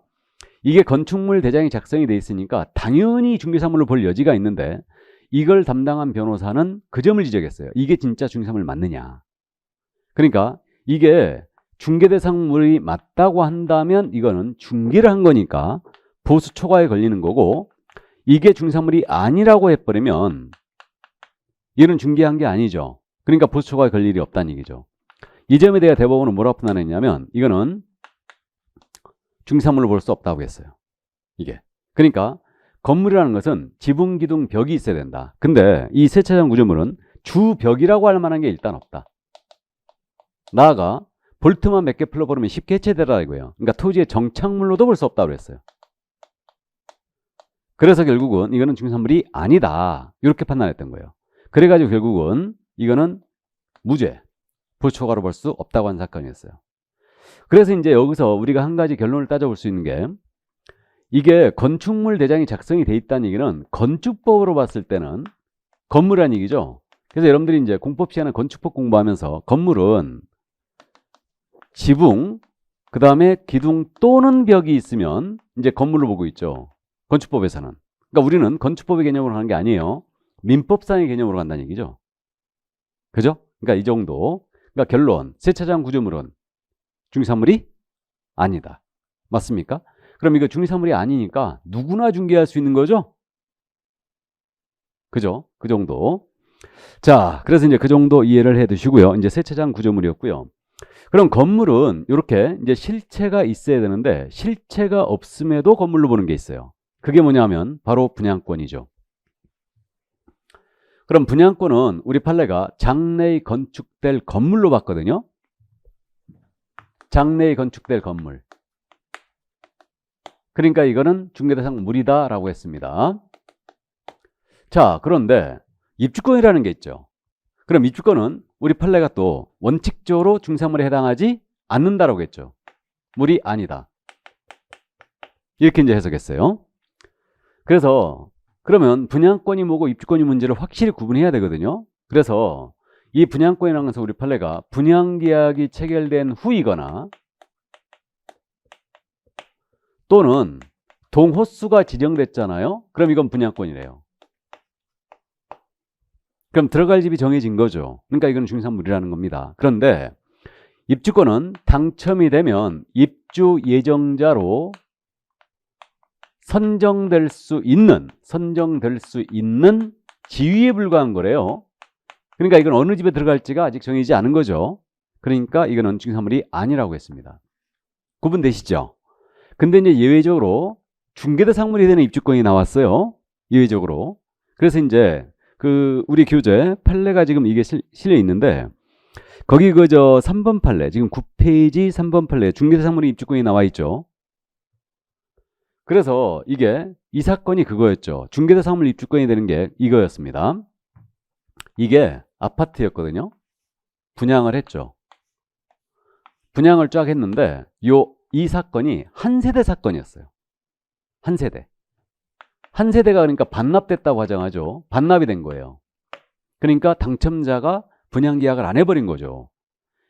이게 건축물 대장이 작성이 돼 있으니까 당연히 중개사물로 볼 여지가 있는데 이걸 담당한 변호사는 그 점을 지적했어요. 이게 진짜 중개사물 맞느냐. 그러니까 이게 중개대상물이 맞다고 한다면 이거는 중개를 한 거니까 보수 초과에 걸리는 거고 이게 중개사물이 아니라고 해버리면 이는 중개한 게 아니죠. 그러니까 보수 초과에 걸릴 일이 없다는 얘기죠. 이 점에 대해 대법원은 뭐라고 판단했냐면 이거는 중개사물로 볼 수 없다고 했어요. 이게. 그러니까 건물이라는 것은 지붕, 기둥, 벽이 있어야 된다. 근데 이 세차장 구조물은 주벽이라고 할 만한 게 일단 없다. 나아가 볼트만 몇 개 풀어버리면 쉽게 해체되라 이거예요. 그러니까 토지의 정착물로도 볼 수 없다고 그랬어요. 그래서 결국은 이거는 중개사물이 아니다. 이렇게 판단했던 거예요. 그래가지고 결국은 이거는 무죄, 보수초과로 볼 수 없다고 한 사건이었어요. 그래서 이제 여기서 우리가 한 가지 결론을 따져볼 수 있는 게 이게 건축물 대장이 작성이 돼 있다는 얘기는 건축법으로 봤을 때는 건물이라는 얘기죠. 그래서 여러분들이 이제 공법 시간에 건축법 공부하면서 건물은 지붕, 그 다음에 기둥 또는 벽이 있으면 이제 건물로 보고 있죠. 건축법에서는. 그러니까 우리는 건축법의 개념으로 하는 게 아니에요. 민법상의 개념으로 간다는 얘기죠. 그죠? 그러니까 이 정도. 그러니까 결론, 세차장 구조물은 중개사물이 아니다. 맞습니까? 그럼 이거 중개사물이 아니니까 누구나 중개할 수 있는 거죠? 그죠? 그 정도. 자, 그래서 이제 그 정도 이해를 해 두시고요. 이제 세차장 구조물이었고요. 그럼 건물은 이렇게 이제 실체가 있어야 되는데 실체가 없음에도 건물로 보는 게 있어요. 그게 뭐냐면 바로 분양권이죠. 그럼 분양권은 우리 판례가 장래에 건축될 건물로 봤거든요. 장래에 건축될 건물. 그러니까 이거는 중개대상 물이다라고 했습니다. 자, 그런데 입주권이라는 게 있죠. 그럼 입주권은 우리 판례가 또 원칙적으로 중개사물에 해당하지 않는다라고 했죠. 물이 아니다. 이렇게 이제 해석했어요. 그래서 그러면 분양권이 뭐고 입주권이 문제를 확실히 구분해야 되거든요. 그래서 이 분양권이라는 것은 우리 판례가 분양계약이 체결된 후이거나 또는 동호수가 지정됐잖아요. 그럼 이건 분양권이래요. 그럼 들어갈 집이 정해진 거죠. 그러니까 이건 중개사물이라는 겁니다. 그런데 입주권은 당첨이 되면 입주 예정자로 선정될 수 있는 지위에 불과한 거래요. 그러니까 이건 어느 집에 들어갈지가 아직 정해지지 않은 거죠. 그러니까 이거는 중개사물이 아니라고 했습니다. 구분되시죠? 근데 이제 예외적으로 중개대상물이 되는 입주권이 나왔어요. 예외적으로. 그래서 이제 그 우리 교재 판례가 지금 이게 실려 있는데 거기 그저 3번 판례 지금 9페이지 3번 판례 중개대상물이 입주권이 나와 있죠. 그래서 이게 이 사건이 그거였죠. 중개대상물 입주권이 되는 게 이거였습니다. 이게 아파트였거든요. 분양을 했죠. 분양을 쫙 했는데 이 사건이 한 세대 사건이었어요. 한 세대. 한 세대가 그러니까 반납됐다고 가정하죠. 반납이 된 거예요. 그러니까 당첨자가 분양 계약을 안 해버린 거죠.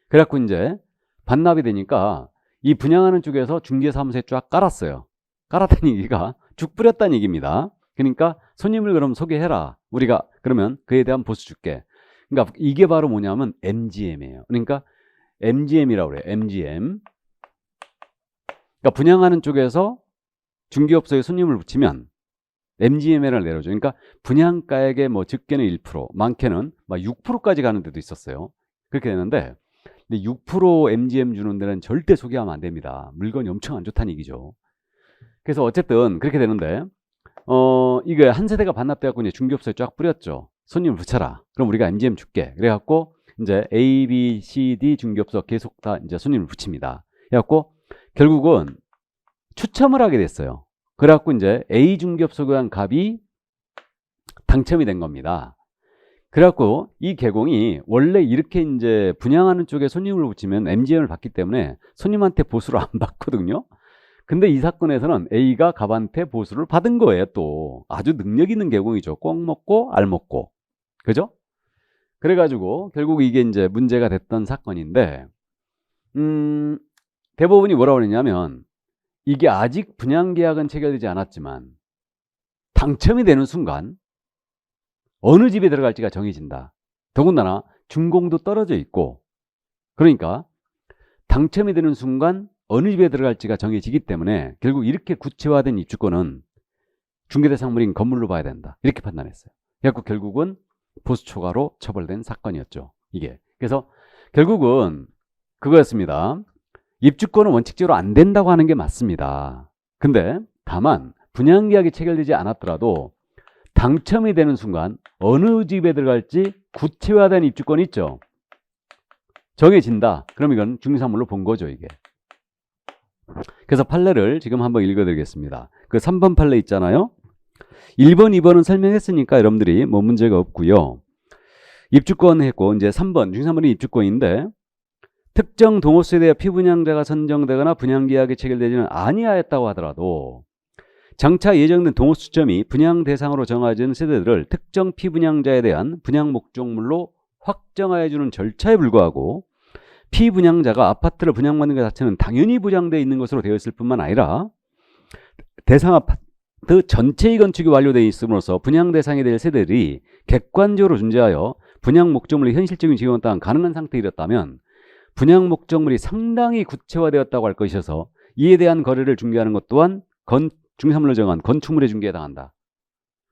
그래갖고 이제 반납이 되니까 이 분양하는 쪽에서 중개사무소에 쫙 깔았어요. 깔았다는 얘기가 쭉 뿌렸다는 얘기입니다. 그러니까 손님을 그럼 소개해라. 우리가 그러면 그에 대한 보수 줄게. 그러니까 이게 바로 뭐냐면 MGM이에요. 그러니까 MGM이라고 그래요. MGM. 그러니까 분양하는 쪽에서 중개업소에 손님을 붙이면 MGM을 내려줘. 그러니까 분양가액의 뭐 적게는 1%, 많게는 막 6%까지 가는 데도 있었어요. 그렇게 되는데 근데 6% MGM 주는 데는 절대 소개하면 안 됩니다. 물건이 엄청 안 좋다는 얘기죠. 그래서 어쨌든 그렇게 되는데 이게 한 세대가 반납돼갖고 이제 중개업소에 쫙 뿌렸죠. 손님을 붙여라. 그럼 우리가 MGM 줄게. 그래갖고 이제 A, B, C, D 중개업소 계속 다 이제 손님을 붙입니다. 그래갖고 결국은 추첨을 하게 됐어요. 그래갖고 이제 A 중개업소에 대한 값이 당첨이 된 겁니다. 그래갖고 이 개공이 원래 이렇게 이제 분양하는 쪽에 손님을 붙이면 MGM을 받기 때문에 손님한테 보수를 안 받거든요. 근데 이 사건에서는 A가 갑한테 보수를 받은 거예요. 또 아주 능력 있는 개공이죠. 꼭 먹고 알 먹고. 그죠? 그래가지고 결국 이게 이제 문제가 됐던 사건인데 대법원이 뭐라고 그랬냐면 이게 아직 분양계약은 체결되지 않았지만 당첨이 되는 순간 어느 집에 들어갈지가 정해진다. 더군다나 준공도 떨어져 있고 그러니까 당첨이 되는 순간 어느 집에 들어갈지가 정해지기 때문에 결국 이렇게 구체화된 입주권은 중개대상물인 건물로 봐야 된다. 이렇게 판단했어요. 그래서 결국은 보수초과로 처벌된 사건이었죠. 이게. 그래서 결국은 그거였습니다. 입주권은 원칙적으로 안 된다고 하는 게 맞습니다. 근데 다만 분양계약이 체결되지 않았더라도 당첨이 되는 순간 어느 집에 들어갈지 구체화된 입주권이 있죠. 정해진다. 그럼 이건 중개사물로 본 거죠, 이게. 그래서 판례를 지금 한번 읽어드리겠습니다. 그 3번 판례 있잖아요. 1번, 2번은 설명했으니까 여러분들이 뭐 문제가 없고요. 입주권 했고 이제 3번 중개사물이 입주권인데 특정 동호수에 대해 피분양자가 선정되거나 분양계약이 체결되지는 아니하였다고 하더라도 장차 예정된 동호수점이 분양 대상으로 정해진 세대들을 특정 피분양자에 대한 분양 목적물로 확정하여 주는 절차에 불과하고 피분양자가 아파트를 분양받는 것 자체는 당연히 보장되어 있는 것으로 되어 있을 뿐만 아니라 대상 아파트 전체의 건축이 완료되어 있음으로써 분양 대상이 될 세대들이 객관적으로 존재하여 분양 목적물의 현실적인 지원에 따른 가능한 상태에 이르렀다면 분양 목적물이 상당히 구체화되었다고 할 것이어서 이에 대한 거래를 중개하는 것 또한 중개사물로 정한 건축물의 중개에 해당한다.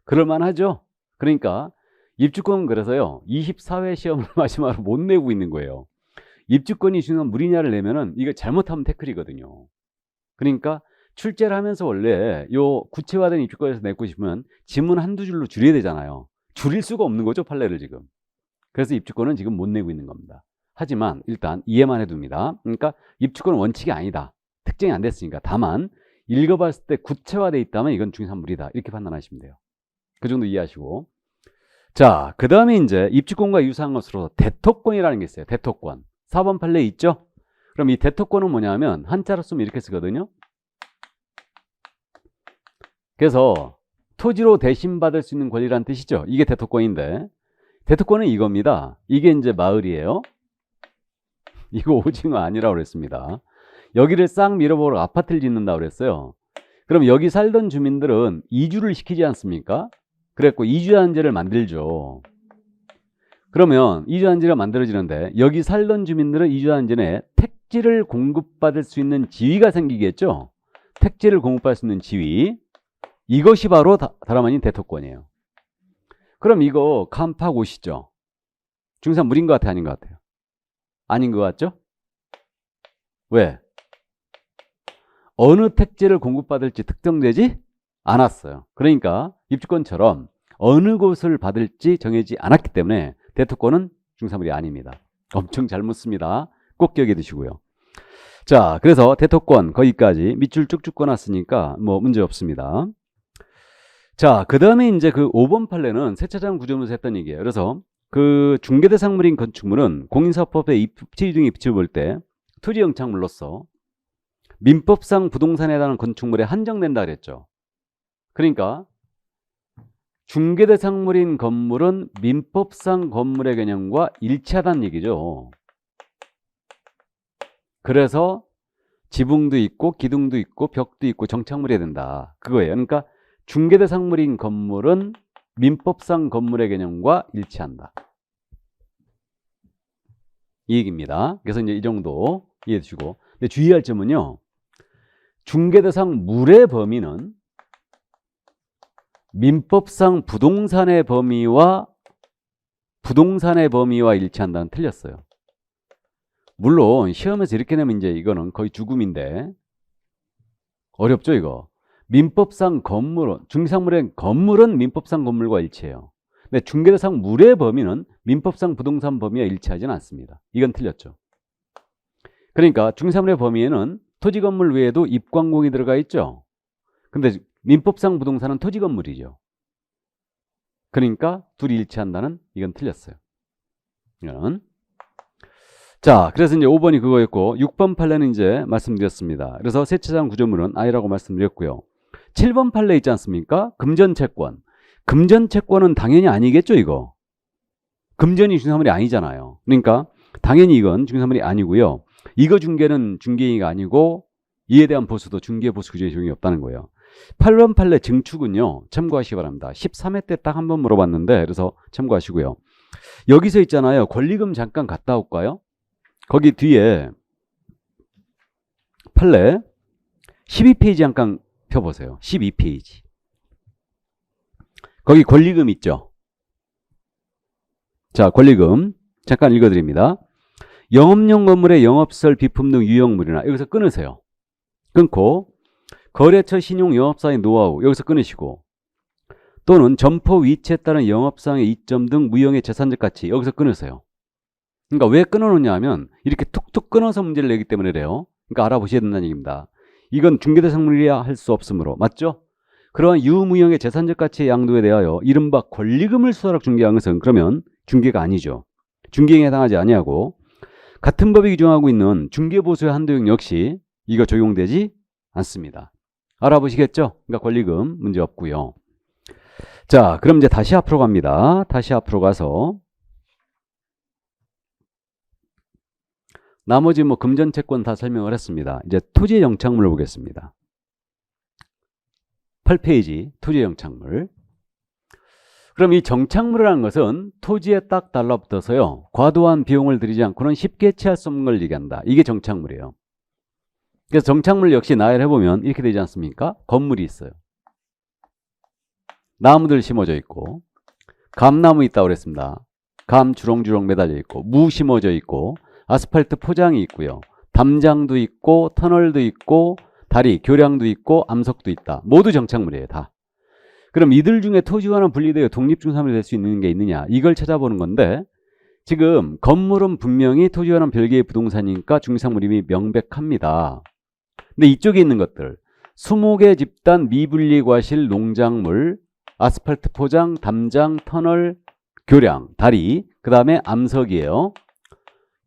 그럴만하죠. 그러니까 입주권은 그래서요 24회 시험을 마지막으로 못 내고 있는 거예요. 입주권이 중요한 물이냐를 내면은 이거 잘못하면 태클이거든요. 그러니까 출제를 하면서 원래 요 구체화된 입주권에서 내고 싶으면 지문 한두 줄로 줄여야 되잖아요. 줄일 수가 없는 거죠, 판례를 지금. 그래서 입주권은 지금 못 내고 있는 겁니다. 하지만 일단 이해만 해둡니다. 그러니까 입주권은 원칙이 아니다. 특정이 안 됐으니까. 다만 읽어봤을 때 구체화되어 있다면 이건 중개사물이다. 이렇게 판단하시면 돼요. 그 정도 이해하시고. 자, 그 다음에 이제 입주권과 유사한 것으로 대토권이라는 게 있어요. 대토권. 4번 판례 있죠? 그럼 이 대토권은 뭐냐면 한자로 쓰면 이렇게 쓰거든요. 그래서 토지로 대신 받을 수 있는 권리란 뜻이죠. 이게 대토권인데 대토권은 이겁니다. 이게 이제 마을이에요. 이거 오징어 아니라고 그랬습니다. 여기를 싹 밀어버려 아파트를 짓는다고 그랬어요. 그럼 여기 살던 주민들은 이주를 시키지 않습니까? 그랬고 이주단지를 만들죠. 그러면 이주단지가 만들어지는데 여기 살던 주민들은 이주단지 내에 택지를 공급받을 수 있는 지위가 생기겠죠. 택지를 공급받을 수 있는 지위, 이것이 바로 다름 아닌 대토권이에요. 그럼 이거 깜빡 오시죠. 중산 무리인 것 같아요, 아닌 것 같아요? 아닌 것 같죠? 왜? 어느 택지를 공급받을지 특정되지 않았어요. 그러니까 입주권처럼 어느 곳을 받을지 정해지지 않았기 때문에 대토권은 중산물이 아닙니다. 엄청 잘 묻습니다. 꼭 기억해 두시고요. 자, 그래서 대토권 거기까지 밑줄 쭉쭉 꺼놨으니까 뭐 문제 없습니다. 자, 그 다음에 이제 그 5번 판례는 세차장 구조물에서 했던 얘기예요. 그래서 그 중개대상물인 건축물은 공인사업법의 입지 등의 입지를 볼 때 토지영창물로서 민법상 부동산에 해당하는 건축물에 한정된다 그랬죠. 그러니까 중개대상물인 건물은 민법상 건물의 개념과 일치하다는 얘기죠. 그래서 지붕도 있고 기둥도 있고 벽도 있고 정착물이 된다. 그거예요. 그러니까 중개대상물인 건물은 민법상 건물의 개념과 일치한다. 이 얘기입니다. 그래서 이제 이 정도 이해해 주시고. 근데 주의할 점은요. 중개대상 물의 범위는 민법상 부동산의 범위와 일치한다는 틀렸어요. 물론 시험에서 이렇게 내면 이제 이거는 거의 죽음인데 어렵죠 이거. 민법상 건물은 중개상물의 건물은 민법상 건물과 일치해요. 근데 중개대상 물의 범위는 민법상 부동산 범위와 일치하지는 않습니다. 이건 틀렸죠. 그러니까 중개상물의 범위에는 토지 건물 외에도 입광공이 들어가 있죠. 근데 민법상 부동산은 토지 건물이죠. 그러니까 둘이 일치한다는 이건 틀렸어요. 이건. 자, 그래서 이제 5번이 그거였고 6번 판례는 이제 말씀드렸습니다. 그래서 세차장 구조물은 아니라고 말씀드렸고요. 7번 판례 있지 않습니까? 금전채권. 금전채권은 당연히 아니겠죠, 이거. 금전이 중개사물이 아니잖아요. 그러니까 당연히 이건 중개사물이 아니고요. 이거 중개는 중개인이 아니고 이에 대한 보수도 중개보수 규정에 적용이 없다는 거예요. 8번 판례 증축은요. 참고하시기 바랍니다. 13회 때 딱 한 번 물어봤는데 그래서 참고하시고요. 여기서 있잖아요. 권리금 잠깐 갔다 올까요? 거기 뒤에 판례 12페이지 잠깐 펴보세요. 12페이지. 거기 권리금 있죠? 자, 권리금 잠깐 읽어드립니다. 영업용 건물의 영업설, 비품 등 유형물이나 여기서 끊으세요. 끊고 거래처 신용 영업사의 노하우 여기서 끊으시고 또는 점포 위치에 따른 영업상의 이점 등 무형의 재산적 가치 여기서 끊으세요. 그러니까 왜 끊어놓냐 하면 이렇게 툭툭 끊어서 문제를 내기 때문에 그래요. 그러니까 알아보셔야 된다는 얘기입니다. 이건 중개대상물이라 할 수 없으므로 맞죠? 그러한 유무형의 재산적 가치의 양도에 대하여 이른바 권리금을 수하락 중개한 것은 그러면 중개가 아니죠. 중개행위에 해당하지 아니하고 같은 법이 규정하고 있는 중개보수의 한도형 역시 이거 적용되지 않습니다. 알아보시겠죠? 그러니까 권리금 문제 없고요. 자, 그럼 이제 다시 앞으로 갑니다. 다시 앞으로 가서 나머지 뭐 금전채권 다 설명을 했습니다. 이제 토지의 영창물을 보겠습니다. 8페이지 토지의 영창물. 그럼 이 정착물이라는 것은 토지에 딱 달라붙어서요. 과도한 비용을 들이지 않고는 쉽게 취할 수 없는 걸 얘기한다. 이게 정착물이에요. 그래서 정착물 역시 나열해 보면 이렇게 되지 않습니까? 건물이 있어요. 나무들 심어져 있고 감나무 있다고 그랬습니다. 감 주렁주렁 매달려 있고 무 심어져 있고 아스팔트 포장이 있고요. 담장도 있고 터널도 있고 다리, 교량도 있고 암석도 있다. 모두 정착물이에요. 다. 그럼 이들 중에 토지와는 분리되어 독립중개사물이 될 수 있는 게 있느냐? 이걸 찾아보는 건데 지금 건물은 분명히 토지와는 별개의 부동산이니까 중개사물임이 명백합니다. 근데 이쪽에 있는 것들 20개 집단 미분리 과실 농작물 아스팔트 포장, 담장, 터널, 교량, 다리, 그 다음에 암석이에요.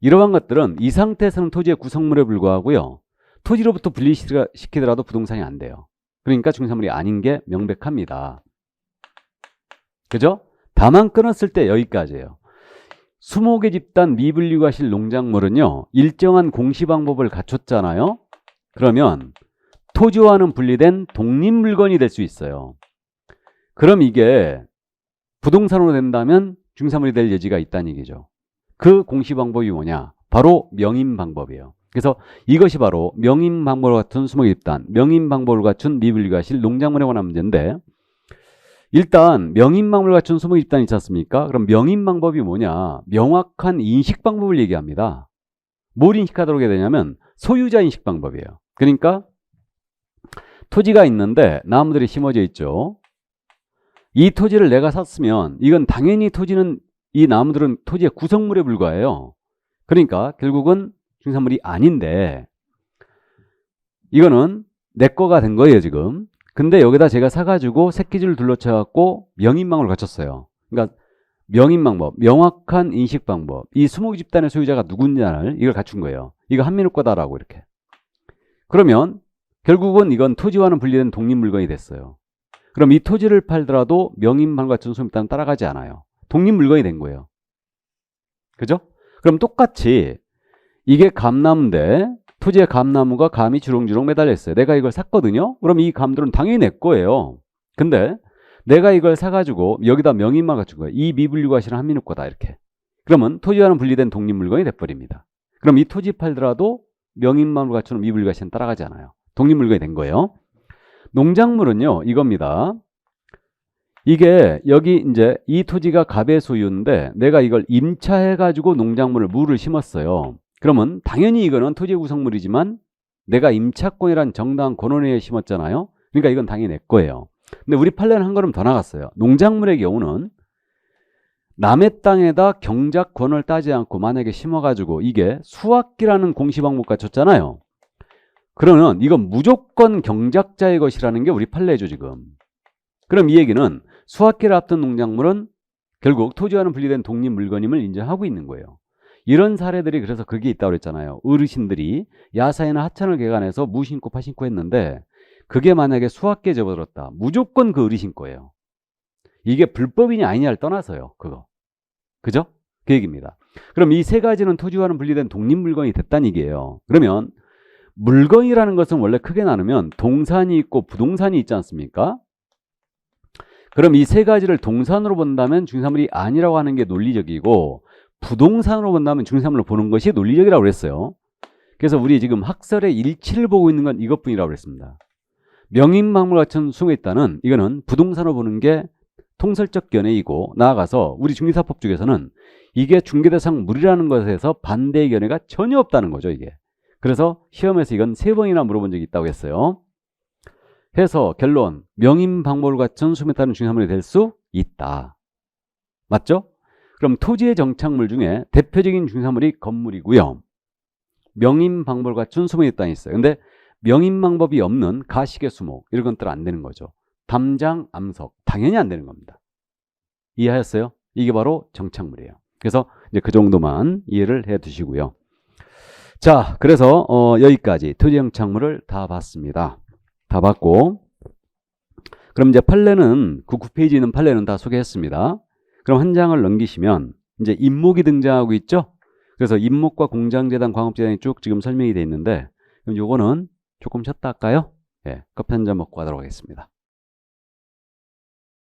이러한 것들은 이 상태에서는 토지의 구성물에 불과하고요. 토지로부터 분리시키더라도 부동산이 안 돼요. 그러니까 중개사물이 아닌 게 명백합니다. 그죠? 다만 끊었을 때 여기까지예요. 수목의 집단 미분류가실 농작물은요, 일정한 공시방법을 갖췄잖아요. 그러면 토지와는 분리된 독립물건이 될 수 있어요. 그럼 이게 부동산으로 된다면 중개사물이 될 여지가 있다는 얘기죠. 그 공시방법이 뭐냐? 바로 명인방법이에요. 그래서 이것이 바로 명인방법을 갖춘 수목의 집단, 명인방법을 갖춘 미분류가실 농작물에 관한 문제인데, 일단 명인방법을 갖춘 수목의 집단이 있지 않습니까? 그럼 명인방법이 뭐냐? 명확한 인식방법을 얘기합니다. 뭘 인식하도록 해야 되냐면 소유자 인식방법이에요. 그러니까 토지가 있는데 나무들이 심어져 있죠. 이 토지를 내가 샀으면 이건 당연히 토지는, 이 나무들은 토지의 구성물에 불과해요. 그러니까 결국은 중개사물이 아닌데 이거는 내 거가 된 거예요 지금. 근데 여기다 제가 사가지고 새끼줄을 둘러쳐갖고 명인방법을 갖췄어요. 그러니까 명인방법, 명확한 인식방법, 이 수목의 집단의 소유자가 누군지를 이걸 갖춘 거예요. 이거 한민호 거다라고 이렇게. 그러면 결국은 이건 토지와는 분리된 독립물건이 됐어요. 그럼 이 토지를 팔더라도 명인방법 갖춘 수목의 집단은 따라가지 않아요. 독립물건이 된 거예요. 그죠? 그럼 똑같이 이게 감나무인데 토지에 감나무가 감이 주렁주렁 매달려 있어요. 내가 이걸 샀거든요. 그럼 이 감들은 당연히 내 거예요. 근데 내가 이걸 사가지고 여기다 명인만 갖춘 거예요. 이 미분류가실은 한민호 거다 이렇게. 그러면 토지와는 분리된 독립물건이 돼버립니다. 그럼 이 토지 팔더라도 명인만으로 갖추는 미분류가실은 따라가지 않아요. 독립물건이 된 거예요. 농작물은요 이겁니다. 이게 여기 이제 이 토지가 갑의 소유인데 내가 이걸 임차해가지고 농작물을 무를 심었어요. 그러면 당연히 이거는 토지의 구성물이지만 내가 임차권이란 정당한 권한에 심었잖아요. 그러니까 이건 당연히 내 거예요. 근데 우리 판례는 한 걸음 더 나갔어요. 농작물의 경우는 남의 땅에다 경작권을 따지 않고 만약에 심어가지고 이게 수확기라는 공시방법 갖췄잖아요. 그러면 이건 무조건 경작자의 것이라는 게 우리 판례죠 지금. 그럼 이 얘기는 수확기를 앞둔 농작물은 결국 토지와는 분리된 독립물건임을 인정하고 있는 거예요. 이런 사례들이 그래서 그게 있다고 그랬잖아요. 어르신들이 야사이나 하천을 개간해서 무 심고 파 심고 했는데 그게 만약에 수확기에 접어들었다. 무조건 그 어르신 거예요. 이게 불법이냐 아니냐를 떠나서요. 그거. 그죠? 그 얘기입니다. 그럼 이 세 가지는 토지와는 분리된 독립물건이 됐다는 얘기예요. 그러면 물건이라는 것은 원래 크게 나누면 동산이 있고 부동산이 있지 않습니까? 그럼 이 세 가지를 동산으로 본다면 중개사물이 아니라고 하는 게 논리적이고 부동산으로 본다면 중개사물로 보는 것이 논리적이라고 그랬어요. 그래서 우리 지금 학설의 일치를 보고 있는 건 이것뿐이라고 그랬습니다. 명인방법을 갖춘 수목에 있다는 이거는 부동산으로 보는 게 통설적 견해이고 나아가서 우리 중개사법 쪽에서는 이게 중개대상 물이라는 것에서 반대의 견해가 전혀 없다는 거죠 이게. 그래서 시험에서 이건 3번이나 물어본 적이 있다고 했어요. 해서 결론, 명인방법을 갖춘 수목에 따른 중개사물이 될 수 있다. 맞죠? 그럼 토지의 정착물 중에 대표적인 중개사물이 건물이고요. 명인방법을 갖춘 수목에 땅이 있어요. 근데 명인방법이 없는 가시계 수목 이런 것들은 안 되는 거죠. 담장, 암석 당연히 안 되는 겁니다. 이해하셨어요? 이게 바로 정착물이에요. 그래서 이제 그 정도만 이해를 해 두시고요. 자, 그래서 여기까지 토지 정착물을 다 봤습니다. 다 봤고 그럼 이제 판례는 그 9페이지에 있는 판례는 다 소개했습니다. 그럼 한 장을 넘기시면 이제 임목이 등장하고 있죠. 그래서 임목과 공장재단, 광업재단이 쭉 지금 설명이 되어 있는데 그럼 요거는 조금 쉬었다 할까요? 예, 커피 한 잔 먹고 하도록 하겠습니다.